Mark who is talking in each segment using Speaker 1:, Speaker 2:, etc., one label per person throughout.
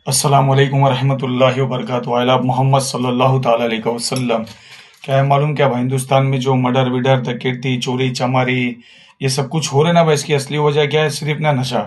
Speaker 1: अस्सलामुअलैकुम वरहमतुल्लाहि वबरकातुहू अला मोहम्मद सल्लल्लाहु ताला अलैहि वसल्लम। क्या है मालूम क्या भाई, हिंदुस्तान में जो मर्डर विडर डकैती चोरी चमारी ये सब कुछ हो रहा है ना भाई, इसकी असली वजह क्या है? सिर्फ ना नशा।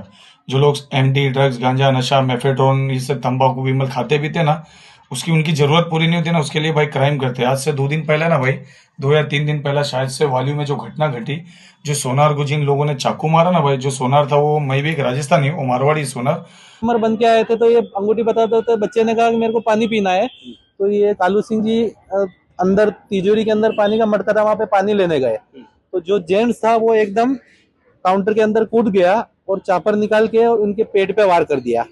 Speaker 1: जो लोग एमडी ड्रग्स गांजा नशा मेफेड्रोन ये सब तंबाकू विमल खाते भी थे ना, उसकी उनकी जरूरत पूरी नहीं होती ना, उसके लिए भाई क्राइम करते हैं। आज से 2 दिन पहले ना भाई, 2 या 3 दिन पहले शायद से वाली में जो घटना घटी, जो सोनार को जिन लोगों ने चाकू मारा ना भाई, जो सोनार था वो मैं भी एक राजस्थानी वो मारवाड़ी सोनार।
Speaker 2: कस्टमर बन के आए थे तो ये अंगूठी बताते थे। बच्चे ने कहा कि मेरे को पानी पीना है, तो ये कालू सिंह जी अंदर तिजोरी के अंदर पानी का मटका था, वहां पे पानी लेने गए। तो जो जेंट्स था वो एकदम काउंटर के अंदर कूद गया और चापर निकाल के उनके पेट पे वार कर दिया।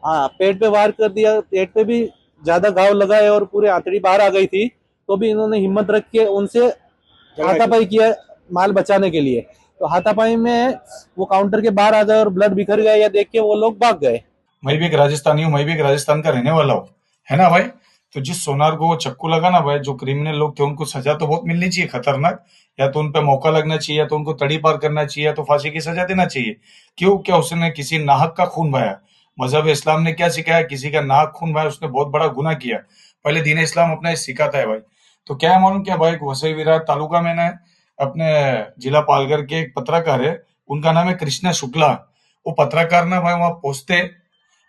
Speaker 2: हाँ, पेट पे वार कर दिया। पेट पे भी ज्यादा घाव लगा है और पूरे आंतड़ी बाहर आ गई थी। तो भी इन्होंने हिम्मत रख के उनसे हाथापाई किया माल बचाने के लिए। तो हाथापाई में वो काउंटर के बाहर आ गए और ब्लड बिखर गया। या देख के वो लोग भाग गए।
Speaker 1: मैं भी एक राजस्थानी हूँ, मैं भी एक राजस्थान का रहने वाला हूँ, है ना भाई। तो जिस सोनार को वो चक्कू लगा ना भाई, जो क्रिमिनल लोग थे उनको सजा तो बहुत मिलनी चाहिए, खतरनाक। या तो उन पे मौका लगना चाहिए, या तो उनको तड़ी पार करना चाहिए, या तो फांसी की सजा देना चाहिए। क्यों? क्या उसने किसी नाहक का खून बहाया? मजहब इस्लाम ने क्या सिखाया? किसी का नाहक खून बहाया उसने बहुत बड़ा गुनाह किया। पहले दीन इस्लाम अपना ये सिखाता है भाई। तो क्या है मालूम क्या भाई, वसई विरार तालुका में ना अपने जिला पालघर के एक पत्रकार है, उनका नाम है कृष्णा शुक्ला। वो पत्रकार ना भाई वहां पहुंचते,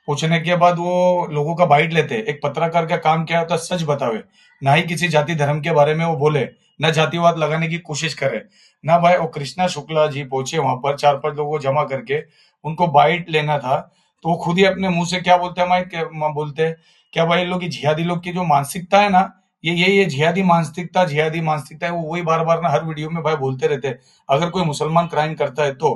Speaker 1: पूछने के बाद वो लोगों का बाइट लेते। एक पत्रकार का काम क्या होता है? सच बतावे, ना ही किसी जाति धर्म के बारे में वो बोले, ना जातिवाद लगाने की कोशिश करे। ना भाई, वो कृष्णा शुक्ला जी पहुंचे वहां पर 4-5 लोगों को जमा करके, उनको बाइट लेना था। तो वो खुद ही अपने मुंह से क्या बोलते हैं भाई, बोलते हैं क्या भाई, इन लोग की जिहादी लोग की जो मानसिकता है ना, ये जिहादी मानसिकता है, वो वही बार बार ना हर वीडियो में भाई बोलते रहते हैं। अगर कोई मुसलमान क्राइम करता है तो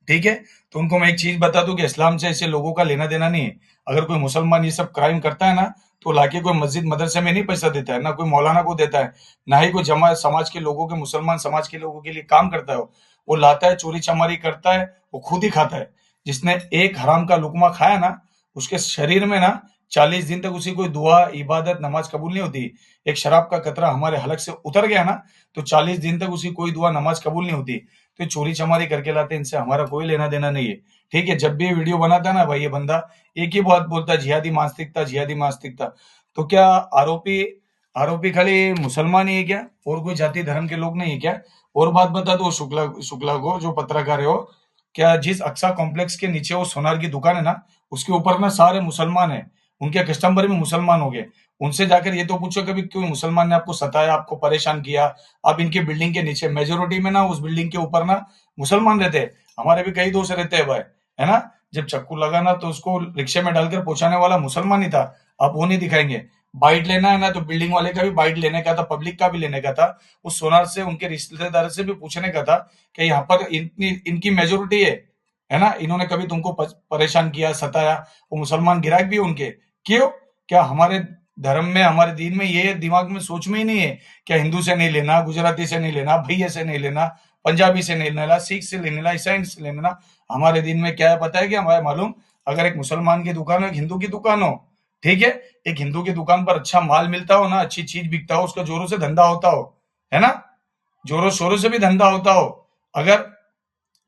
Speaker 1: ठीक है, तो उनको मैं एक चीज बता दूं कि इस्लाम से ऐसे लोगों का लेना देना नहीं है। अगर कोई मुसलमान ये सब क्राइम करता है ना, तो लाके कोई मस्जिद मदरसे में नहीं पैसा देता है, ना कोई मौलाना को देता है, ना ही कोई जमा समाज के लोगों के मुसलमान समाज के लोगों के लिए काम करता है। वो लाता है, चोरी चमारी करता है, वो खुद ही खाता है। जिसने एक हराम का लुकमा खाया ना, उसके शरीर में ना 40 दिन तक उसी कोई दुआ इबादत नमाज कबूल नहीं होती। एक शराब का कतरा हमारे हलक से उतर गया ना, तो 40 दिन तक उसी कोई दुआ नमाज कबूल नहीं होती। तो ये चोरी चमारी करके लाते हैं, इनसे हमारा कोई लेना देना नहीं है। ठीक है, जब भी ये वीडियो बनाता है ना भाई, ये बंदा एक ही बात बोलता है, जिहादी मानसिकता जिहादी मानसिकता। तो क्या आरोपी आरोपी खाली मुसलमान ही है क्या? और कोई जाति धर्म के लोग नहीं है क्या? और बात बता दो शुक्ला शुक्ला को, जो पत्रकार है वो, क्या जिस अक्सा कॉम्प्लेक्स के नीचे वो सोनार की दुकान है ना, उसके ऊपर ना सारे मुसलमान है, उनके कस्टमर भी मुसलमान हो गए। उनसे जाकर ये तो पूछो कभी, कोई मुसलमान ने आपको सताया, आपको परेशान किया? आप इनकी बिल्डिंग के नीचे मेजोरिटी में ना, उस बिल्डिंग के ऊपर ना मुसलमान रहते हैं। हमारे भी कई दोस्त रहते हैं भाई, है ना। जब चक्कू लगा ना, तो उसको रिक्शे में डालकर पहुंचाने वाला मुसलमान ही था। आप वो नहीं दिखाएंगे। बाइट लेना है ना, तो बिल्डिंग वाले का भी बाइट लेने का था, पब्लिक का भी लेने का था। उस सोनार से उनके रिश्तेदार से भी पूछने का था कि यहाँ पर इतनी इनकी मेजोरिटी है ना, इन्होंने कभी तुमको परेशान किया, सताया? वो मुसलमान गिराक भी उनके। क्यों? क्या हमारे धर्म में, हमारे दीन में ये दिमाग में सोच में ही नहीं है? क्या हिंदू से नहीं लेना, गुजराती से नहीं लेना, भैया से नहीं लेना, पंजाबी से नहीं लेना, सिख से नहीं लेना, ईसाई से नहीं लेना? हमारे दिन में क्या है पता है? क्या हमारे मालूम? अगर एक मुसलमान की दुकान हो, एक हिंदू की दुकान हो, ठीक है, एक हिंदू की दुकान पर अच्छा माल मिलता हो ना, अच्छी चीज बिकता हो, उसका जोरों से धंधा होता हो, है ना, जोरों शोरों से भी धंधा होता हो। अगर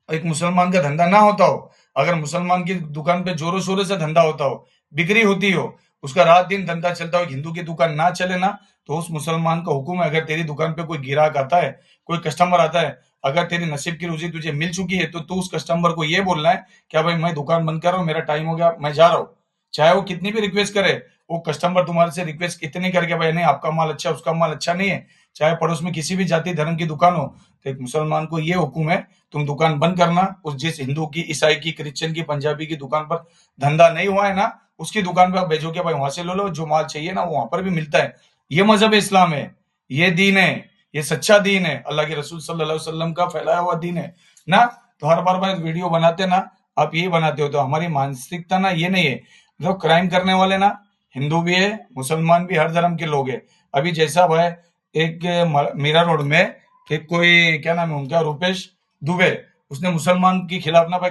Speaker 1: एक मुसलमान का धंधा ना होता हो, अगर मुसलमान की दुकान पे जोरों शोरों से धंधा होता हो, बिक्री होती हो, उसका रात दिन धंधा चलता हो, हिंदू की दुकान ना चले ना, तो उस मुसलमान का हुक्म है, अगर तेरी दुकान पे कोई गिराहक आता है, कोई कस्टमर आता है, अगर तेरी नसीब की रोजी तुझे मिल चुकी है, तो तू उस कस्टमर को ये बोलना है क्या भाई, मैं दुकान बंद कर रहा हूँ, मेरा टाइम हो गया, मैं जा रहा हूँ। चाहे वो कितनी भी रिक्वेस्ट करे, वो कस्टमर तुम्हारे से रिक्वेस्ट इतनी करके, भाई नहीं आपका माल अच्छा, उसका माल अच्छा नहीं है, चाहे पड़ोस में किसी भी जाति धर्म की दुकान हो, तो एक मुसलमान को ये हुक्म है, तुम दुकान बंद करना। उस जिस हिंदू की, ईसाई की, क्रिश्चियन की, पंजाबी की दुकान पर धंधा नहीं हुआ है ना, उसकी दुकान पे आप भेजो के भाई वहां से लो लो, जो माल चाहिए ना वो वहां पर भी मिलता है। ये मजहब इस्लाम है, ये दीन है, ये सच्चा दीन है, अल्लाह के रसूल सल्लल्लाहु अलैहि वसल्लम का फैलाया हुआ दीन है ना। तो हर बार बार वीडियो बनाते ना, आप यही बनाते हो, तो हमारी मानसिकता ना ये नहीं है। जो क्राइम करने वाले ना, हिंदू भी है, मुसलमान भी, हर धर्म के लोग है। अभी जैसा भाई एक मीरा रोड में एक कोई क्या नाम है उनका, रुपेश दुबे, उसने मुसलमान के खिलाफ ना भाई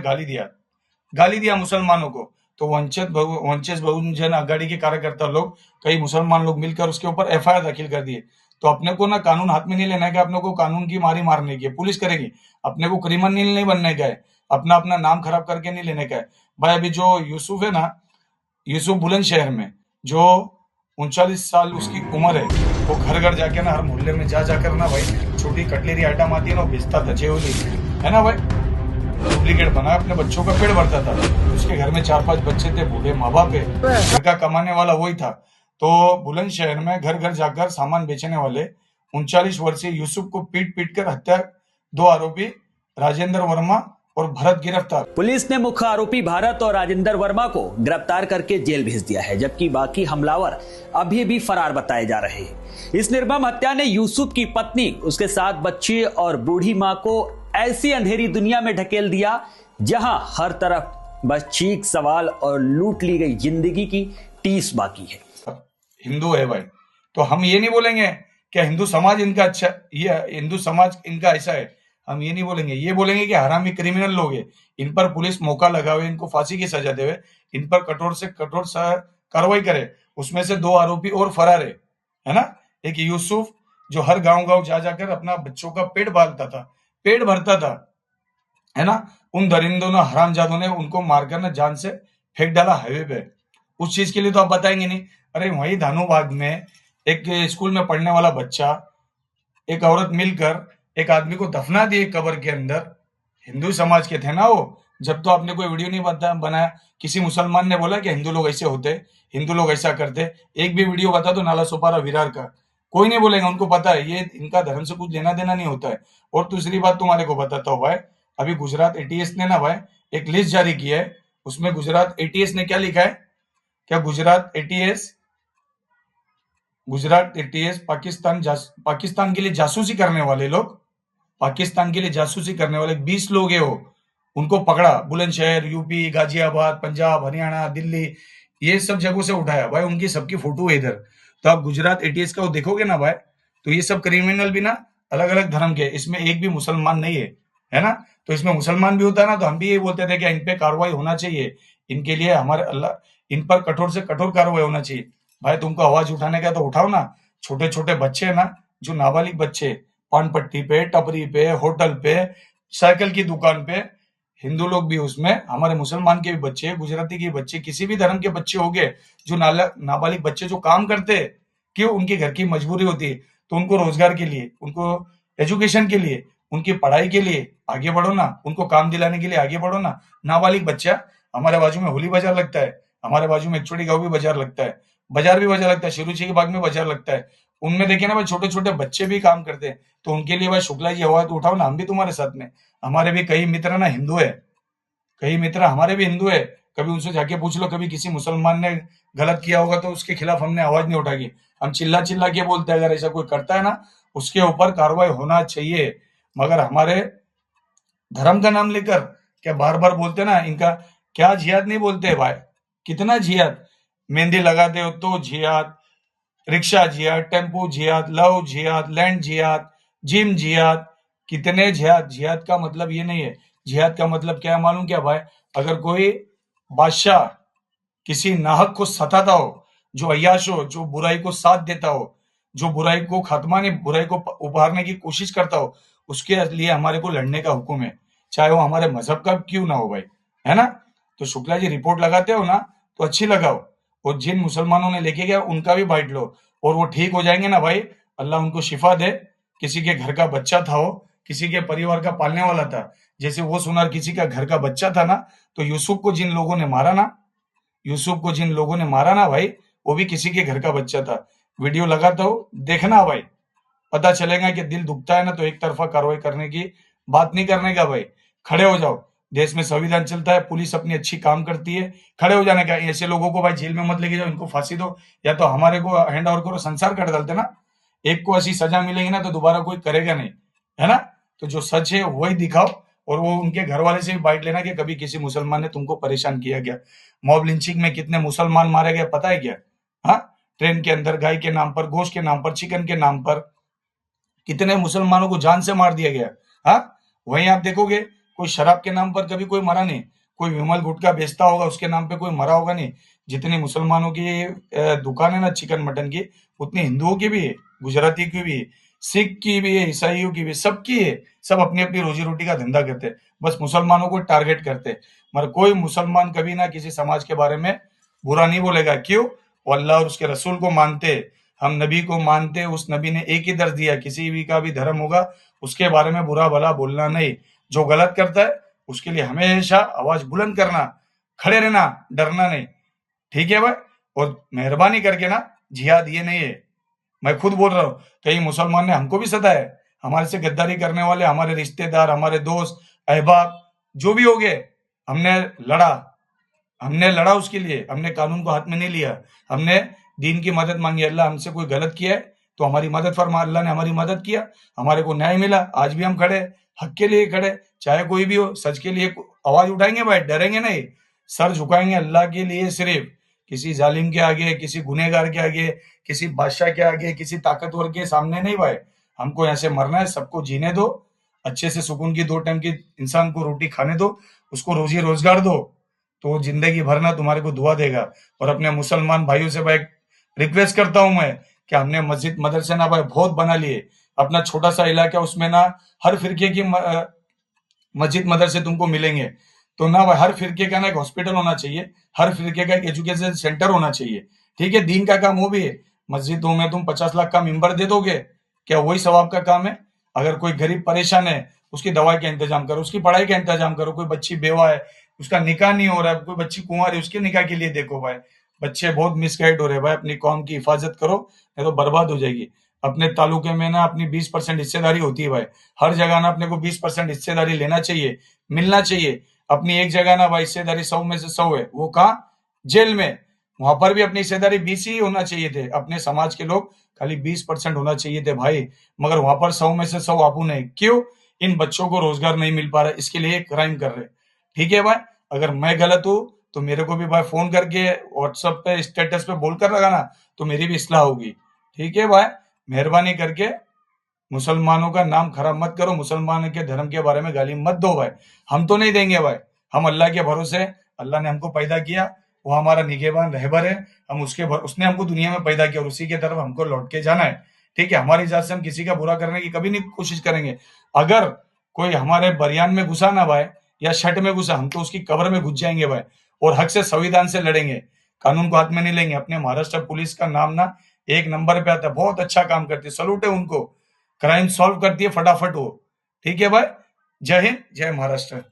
Speaker 1: गाली दिया मुसलमानों को। तो वंचित बहुजन आघाड़ी के कार्यकर्ता लोग, कई मुसलमान लोग मिलकर उसके ऊपर एफआईआर दाखिल कर दिए। तो अपने को ना कानून हाथ में नहीं लेना है कि अपने को कानून की मारी मारने की है, पुलिस करेगी। अपने को क्रिमिनल नहीं बनने का है, अपना अपना नाम खराब करके नहीं लेने का है। भाई अभी जो यूसुफ है ना, यूसुफ बुलंदशहर में जो 39 साल उसकी उम्र है, वो घर घर जाके ना हर मोहल्ले में जा जाकर ना भाई छोटी कटलेरी आइटम आती है ना, वो बेचता था जेवली, है ना भाई। डुप्लीकेट बना अपने बच्चों का पेट भरता था। उसके घर में 4-5 बच्चे थे, बूढ़े माँ बाप है, घर का कमाने वाला वही था। तो बुलंदशहर में घर घर जाकर सामान बेचने वाले 39 वर्षीय यूसुफ को पीट पीट कर हत्या, 2 आरोपी राजेंद्र वर्मा और भरत गिरफ्तार।
Speaker 3: पुलिस ने मुख्य आरोपी भारत और राजेंद्र वर्मा को गिरफ्तार करके जेल भेज दिया है, जबकि बाकी हमलावर अभी भी फरार बताए जा रहे हैं। इस निर्मम हत्या ने यूसुफ की पत्नी, उसके 7 बच्चे और बूढ़ी मां को ऐसी अंधेरी दुनिया में ढकेल दिया जहां हर तरफ बस चीख सवाल और लूट ली गई जिंदगी की टीस बाकी है।
Speaker 1: हिंदू है भाई, तो हम ये नहीं बोलेंगे कि हिंदू समाज इनका अच्छा, ये हिंदू समाज इनका ऐसा है, हम ये नहीं बोलेंगे। ये बोलेंगे कि हरामी क्रिमिनल लोग हैं, इन पर पुलिस मौका लगावे, इनको फांसी की सजा देवे, इन पर कठोर से कठोर कार्रवाई करे। उसमें से 2 आरोपी और फरार है ना। एक यूसुफ जो हर गांव गांव जा जाकर अपना बच्चों का पेट पालता था, पेट भरता था, है ना। उन दरिंदों ने, हरामजादों ने उनको मारकर ना जान से फेंक डाला हाईवे पे। उस चीज के लिए तो आप बताएंगे नहीं। अरे वही धानुबाग में एक स्कूल में पढ़ने वाला बच्चा, एक औरत मिलकर एक आदमी को दफना दिए कब्र के अंदर। हिंदू समाज के थे ना वो। जब तो आपने कोई वीडियो नहीं बनाया, किसी मुसलमान ने बोला कि हिंदू लोग ऐसे होते, हिंदू लोग ऐसा करते। एक भी वीडियो बता दो नाला सोपारा विरार का, कोई नहीं बोलेगा, उनको पता है ये इनका धर्म से कुछ लेना देना नहीं होता है। और दूसरी बात तुम्हारे को बताता हूँ भाई, अभी गुजरात एटीएस ने ना भाई एक लिस्ट जारी की है। उसमें गुजरात एटीएस ने क्या लिखा है, क्या गुजरात एटीएस पाकिस्तान के लिए जासूसी करने वाले लोग, पाकिस्तान के लिए जासूसी करने वाले 20 लोग है वो, उनको पकड़ा। बुलंदशहर, यूपी, गाजियाबाद, पंजाब, हरियाणा, दिल्ली, ये सब जगहों से उठाया भाई। उनकी सबकी फोटो है इधर। तो आप गुजरात एटीएस का वो देखोगे ना भाई, तो ये सब क्रिमिनल भी ना अलग अलग धर्म के, इसमें एक भी मुसलमान नहीं है ना। तो इसमें मुसलमान भी होता है ना, तो हम भी ये बोलते थे कि इन पे कार्रवाई होना चाहिए, इनके लिए हमारे अल्लाह, इन पर कठोर से कठोर कार्रवाई होना चाहिए। भाई तुमको आवाज उठाने का तो उठाओ ना। छोटे छोटे बच्चे है ना, जो नाबालिग बच्चे, पान पट्टी पे, टपरी पे, होटल पे, साइकिल की दुकान पे, हिंदू लोग भी उसमें, हमारे मुसलमान के भी बच्चे, गुजराती के बच्चे, किसी भी धर्म के बच्चे हो गए, जो नाबालिग बच्चे जो काम करते, क्यों, उनके घर की मजबूरी होती है, तो उनको रोजगार के लिए, उनको एजुकेशन के लिए, उनकी पढ़ाई के लिए आगे बढ़ो ना, उनको काम दिलाने के लिए आगे बढ़ो ना। नाबालिग बच्चा, हमारे बाजू में होली बाजार लगता है, हमारे बाजू में एकचोटी गांव भी बाजार लगता है, बाजार भी बाजार लगता है, शिरूची के बाग में बाजार लगता है। उनमें देखे ना भाई छोटे छोटे बच्चे भी काम करते हैं, तो उनके लिए भाई शुक्ला जी आवाज तो उठाओ ना, हम भी तुम्हारे साथ में। हमारे भी कई मित्र ना हिंदू है, कई मित्र हमारे भी हिंदू है, कभी उनसे जाके पूछ लो, कभी किसी मुसलमान ने गलत किया होगा तो उसके खिलाफ हमने आवाज नहीं उठाई। हम चिल्ला चिल्ला के बोलते हैं, अगर ऐसा कोई करता है ना उसके ऊपर कार्रवाई होना चाहिए। मगर हमारे धर्म का नाम लेकर क्या बार बार बोलते ना, इनका क्या जिहाद नहीं बोलते भाई, कितना जिहाद। मेहंदी लगाते हो तो जिहाद, रिक्शा जिहाद, टेम्पो जिहाद, लव जिहाद, लैंड जिहाद, जिम जिहाद, कितने जिहाद। जिहाद का मतलब ये नहीं है, जिहाद का मतलब क्या है मालूम क्या भाई, अगर कोई बादशाह किसी नाहक को सताता हो, जो अय्याश हो, जो बुराई को साथ देता हो, जो बुराई को खात्मा नहीं, बुराई को उभारने की कोशिश करता हो, उसके लिए हमारे को लड़ने का हुक्म है, चाहे वो हमारे मजहब का क्यों ना हो भाई, है ना। तो शुक्ला जी रिपोर्ट लगाते हो ना तो अच्छी लगाओ, और जिन मुसलमानों ने लेके गया उनका भी बांट लो, और वो ठीक हो जाएंगे ना भाई, अल्लाह उनको शिफा दे। किसी के घर का बच्चा था वो, किसी के परिवार का पालने वाला था, जैसे वो सुनार किसी का घर का बच्चा था ना, तो यूसुफ को जिन लोगों ने मारा ना, यूसुफ को जिन लोगों ने मारा ना भाई, वो भी किसी के घर का बच्चा था। वीडियो लगाता हूँ, देखना भाई, पता चलेगा कि दिल दुखता है ना, तो एक तरफा कार्रवाई करने की बात नहीं करने का भाई, खड़े हो जाओ। देश में संविधान चलता है, पुलिस अपनी अच्छी काम करती है, खड़े हो जाने का। ऐसे लोगों को भाई जेल में मत लेके जाओ, इनको फांसी दो, या तो हमारे को हैंड ओवर करो, संसार काट डालते ना। एक को ऐसी सजा मिलेगी ना तो दोबारा कोई करेगा नहीं, है ना। तो जो सच है वही दिखाओ, और वो उनके घर वाले से भी बाइट लेना कि कभी किसी मुसलमान ने तुमको परेशान किया गया। मॉब लिंचिंग में कितने मुसलमान मारे गए पता है क्या? हाँ, ट्रेन के अंदर गाय के नाम पर, गोश्त के नाम पर, चिकन के नाम पर कितने मुसलमानों को जान से मार दिया गया। हाँ, वहीं आप देखोगे कोई शराब के नाम पर कभी कोई मरा नहीं, कोई विमल गुटखा बेचता होगा उसके नाम पे कोई मरा होगा नहीं। जितनी मुसलमानों की दुकान है ना चिकन मटन की, उतनी हिंदुओं की भी है, गुजराती की भी है, सिख की भी है, ईसाइयों की भी, सबकी है। सब अपनी अपनी रोजी रोटी का धंधा करते हैं, बस मुसलमानों को टारगेट करते हैं। मगर कोई मुसलमान कभी ना किसी समाज के बारे में बुरा नहीं बोलेगा। क्यों? वो अल्लाह और उसके रसूल को मानते, हम नबी को मानते। उस नबी ने एक ही दर्ज दिया, किसी भी का भी धर्म होगा उसके बारे में बुरा भला बोलना नहीं। जो गलत करता है उसके लिए हमेशा आवाज बुलंद करना, खड़े रहना, डरना नहीं। ठीक है भाई? और मेहरबानी करके ना जिहाद ये नहीं है, मैं खुद बोल रहा हूँ, कई मुसलमान ने हमको भी सताया है, हमारे से गद्दारी करने वाले हमारे रिश्तेदार, हमारे दोस्त, अहबाब जो भी हो गए, हमने लड़ा उसके लिए, हमने कानून को हाथ में नहीं लिया, हमने दीन की मदद मांगी। अल्लाह हमसे कोई गलत किया है तो हमारी मदद फरमा, अल्लाह ने हमारी मदद किया, हमारे को न्याय मिला, आज भी हम खड़े, हक के लिए खड़े, चाहे कोई भी हो, सच के लिए आवाज उठाएंगे भाई, डरेंगे नहीं, सर झुकाएंगे अल्लाह के लिए सिर्फ, किसी जालिम के आगे, किसी गुनहगार के आगे, किसी बादशाह के आगे, किसी ताकतवर के सामने नहीं भाई। हमको यहाँ से मरना है, सबको जीने दो, अच्छे से सुकून की 2 टाइम की इंसान को रोटी खाने दो, उसको रोजी रोजगार दो, तो जिंदगी भर ना तुम्हारे को दुआ देगा। और अपने मुसलमान भाइयों से भाई रिक्वेस्ट करता हूं मैं कि हमने मस्जिद मदरसे ना भाई बहुत बना लिए, अपना छोटा सा इलाका, उसमें ना हर फिरके की मस्जिद मदरसे तुमको मिलेंगे। तो ना भाई हर फिरके का ना एक हॉस्पिटल होना चाहिए, हर फिरके का एक एजुकेशन सेंटर होना चाहिए। ठीक है? दीन का काम वो भी है। मस्जिदों में तुम 50 लाख का मेंबर दे दोगे, क्या वही सवाब का काम है? अगर कोई गरीब परेशान है, उसकी दवाई का इंतजाम करो, उसकी पढ़ाई का इंतजाम करो, कोई बच्ची बेवा है, उसका निकाह नहीं हो रहा है, कोई बच्ची कुंवारी है, उसके निकाह के लिए देखो भाई। बच्चे बहुत मिसगाइड हो रहे हैं भाई, अपनी कौम की हिफाजत करो, नहीं तो बर्बाद हो जाएगी। अपने तालुके में ना अपनी 20% हिस्सेदारी होती है भाई, हर जगह ना अपने को 20% हिस्सेदारी लेना चाहिए, मिलना चाहिए। अपनी एक जगह ना भाई हिस्सेदारी 100 में से 100 है, वो कहाँ? जेल में, वहां पर भी अपनी हिस्सेदारी 20 ही होना चाहिए थे, अपने समाज के लोग खाली 20% होना चाहिए थे भाई, मगर वहां पर 100 में से 100 आपू नहीं। क्यों? इन बच्चों को रोजगार नहीं मिल पा रहा, इसके लिए क्राइम कर रहे। ठीक है भाई? अगर मैं गलत हूं तो मेरे को भी भाई फोन करके व्हाट्सएप पे स्टेटस पे बोलकर लगाना, तो मेरी भी इस्लाह होगी। ठीक है भाई? मेहरबानी करके मुसलमानों का नाम खराब मत करो, मुसलमान के धर्म के बारे में गाली मत दो भाई, हम तो नहीं देंगे भाई। हम अल्लाह के भरोसे, अल्लाह ने हमको पैदा किया, वो हमारा निगहबान रहबर है, हम उसने हमको दुनिया में पैदा किया और उसी की तरफ हमको लौट के जाना है। ठीक है? हमारी जात से हम किसी का बुरा करने की कभी नहीं कोशिश करेंगे। अगर कोई हमारे बरियान में घुसा ना भाई, या शर्ट में घुसा, हम तो उसकी कब्र में घुस जाएंगे भाई, और हक से संविधान से लड़ेंगे, कानून को हाथ में नहीं लेंगे। अपने महाराष्ट्र पुलिस का नाम ना 1 नंबर पे आता है, बहुत अच्छा काम करती है, सलूट है उनको, क्राइम सॉल्व करती है फटाफट वो। ठीक है भाई? जय हिंद, जय महाराष्ट्र।